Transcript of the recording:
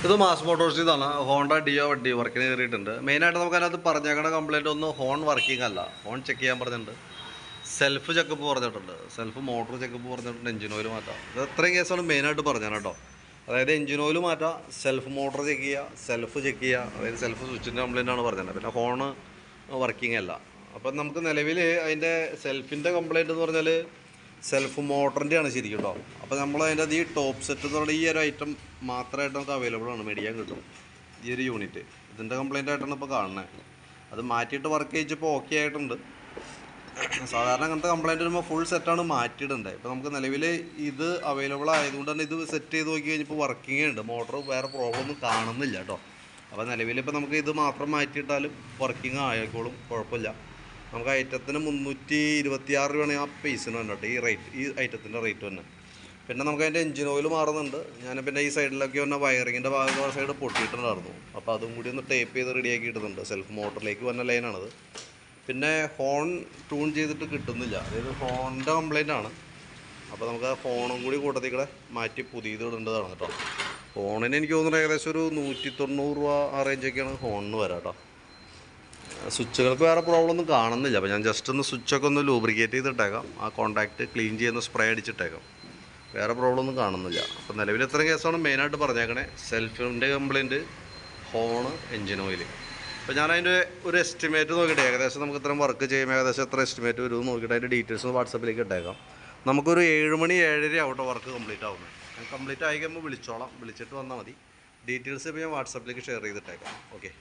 ഇത് മാസ് മോട്ടോഴ്സിൽ നിന്നാണ്. Honda deo വണ്ടി വർക്കിന് കയറിയിട്ടുണ്ട്. മെയിനായിട്ട് നമുക്ക് അതിനകത്ത് പറഞ്ഞേക്കണ കംപ്ലൈൻറ്റ് ഒന്ന് ഹോൺ വർക്കിംഗ് അല്ല. ഹോൺ ചെക്ക് ചെയ്യാൻ പറഞ്ഞിട്ടുണ്ട്, സെൽഫ് ചെക്കപ്പ് പറഞ്ഞിട്ടുണ്ട്, സെൽഫ് മോട്ടോർ ചെക്കപ്പ് പറഞ്ഞിട്ടുണ്ട്, എഞ്ചിൻ ഓയിൽ മാറ്റാം. ഇത് ഇത്രയും കേസാണ് മെയിനായിട്ട് പറഞ്ഞത് കേട്ടോ. അതായത് എഞ്ചിൻ ഓയിൽ മാറ്റാം, സെൽഫ് മോട്ടോർ ചെക്ക് ചെയ്യുക, സെൽഫ് ചെക്ക് ചെയ്യുക, അതായത് സെൽഫ് സ്വിച്ചിൻ്റെ കംപ്ലൈൻ്റ് ആണ് പറഞ്ഞത്. പിന്നെ ഹോണ് വർക്കിംഗ് അല്ല. അപ്പം നമുക്ക് നിലവിൽ അതിൻ്റെ സെൽഫിൻ്റെ കംപ്ലൈൻറ്റ് എന്ന് പറഞ്ഞാൽ സെൽഫ് മോട്ടറിൻ്റെ ആണ് ശരിക്കും കേട്ടോ. അപ്പോൾ നമ്മൾ അതിൻ്റെ ഈ ടോപ്പ് സെറ്റ് എന്ന് പറഞ്ഞാൽ ഈ ഒരു ഐറ്റം മാത്രമായിട്ട് നമുക്ക് അവൈലബിൾ ആണ്, മേടിക്കാൻ കിട്ടും ഈ ഒരു യൂണിറ്റ്. ഇതിൻ്റെ കംപ്ലൈൻ്റ് ആയിട്ടാണ് ഇപ്പോൾ കാണുന്നത്. അത് മാറ്റിയിട്ട് വർക്ക് ചെയ്യിച്ചപ്പോൾ ഓക്കെ ആയിട്ടുണ്ട്. സാധാരണ അങ്ങനത്തെ കംപ്ലൈൻറ്റ് വരുമ്പോൾ ഫുൾ സെറ്റാണ് മാറ്റിയിട്ടുണ്ട്. ഇപ്പോൾ നമുക്ക് നിലവിൽ ഇത് അവൈലബിൾ ആയതുകൊണ്ട് തന്നെ ഇത് സെറ്റ് ചെയ്ത് നോക്കി കഴിഞ്ഞപ്പോൾ വർക്കിംഗ് ഉണ്ട്, മോട്ടർ വേറെ പ്രോബ്ലം ഒന്നും കാണുന്നില്ല കേട്ടോ. അപ്പോൾ നിലവിൽ ഇപ്പോൾ നമുക്ക് ഇത് മാത്രം മാറ്റിയിട്ടാലും വർക്കിംഗ് ആയിക്കോളും, കുഴപ്പമില്ല. നമുക്ക് ഐറ്റത്തിന് 326 രൂപയാണ് ആ പീസിന് തന്നെ കേട്ടോ, ഈ ഐറ്റത്തിൻ്റെ റേറ്റ് തന്നെ. പിന്നെ നമുക്ക് അതിൻ്റെ എഞ്ചിൻ ഓയിൽ മാറുന്നുണ്ട്. ഞാൻ പിന്നെ ഈ സൈഡിലൊക്കെ വന്ന വയറിങ്ങിൻ്റെ ഭാഗം സൈഡ് പൊട്ടിയിട്ടുണ്ടായിരുന്നു. അപ്പോൾ അതും കൂടി ഒന്ന് ടേപ്പ് ചെയ്ത് റെഡിയാക്കി ഇടുന്നുണ്ട്. സെൽഫ് മോട്ടറിലേക്ക് വന്ന ലൈനാണത്. പിന്നെ ഹോൺ ട്യൂൺ ചെയ്തിട്ട് കിട്ടുന്നില്ല, അതായത് ഹോണിൻ്റെ കംപ്ലൈൻ്റ് ആണ്. അപ്പോൾ നമുക്ക് ആ ഫോണും കൂടി കൂട്ടത്തിൽ കൂടെ മാറ്റി പുതിയത് ഇടേണ്ടതാണ് കേട്ടോ. ഫോണിന് എനിക്ക് തോന്നുന്നത് ഏകദേശം ഒരു 190 രൂപ ആ റേഞ്ചൊക്കെയാണ് ഹോണിന് വരാം കേട്ടോ. സ്വിച്ചുകൾക്ക് വേറെ പ്രോബ്ലം ഒന്നും കാണുന്നില്ല. അപ്പോൾ ഞാൻ ജസ്റ്റ് ഒന്ന് സ്വിച്ചൊക്കെ ഒന്ന് ലൂബ്രിക്കേറ്റ് ചെയ്തിട്ടേക്കാം, ആ കോൺടാക്റ്റ് ക്ലീൻ ചെയ്യുന്ന സ്പ്രേ അടിച്ചിട്ടേക്കാം. വേറെ പ്രോബ്ലം ഒന്നും കാണുന്നില്ല. അപ്പോൾ നിലവിൽ ഇത്രയും കേസാണ് മെയിനായിട്ട് പറഞ്ഞേക്കണേ. സെൽഫിൻ്റെ കംപ്ലൈൻറ്റ്, ഹോണ്, എഞ്ചിൻ ഓയിൽ. അപ്പോൾ ഞാൻ അതിൻ്റെ ഒരു എസ്റ്റിമേറ്റ് നോക്കിയിട്ട് ഏകദേശം നമുക്ക് ഇത്രയും വർക്ക് ചെയ്യുമ്പോൾ ഏകദേശം എത്ര എസ്റ്റിമേറ്റ് വരും നോക്കിയിട്ട് അതിൻ്റെ ഡീറ്റെയിൽസ് വാട്സപ്പിലേക്ക് ഇട്ടേക്കാം. നമുക്കൊരു 7 മണി 7:30 ആവട്ടെ വർക്ക് കംപ്ലീറ്റ് ആവുന്നത്. ഞാൻ കംപ്ലീറ്റ് ആയി കഴിയുമ്പോൾ വിളിച്ചോളാം, വിളിച്ചിട്ട് വന്നാൽ മതി. ഡീറ്റെയിൽസ് ഇപ്പോൾ ഞാൻ വാട്സപ്പിലേക്ക് ഷെയർ ചെയ്തിട്ടേക്കാം. ഓക്കെ.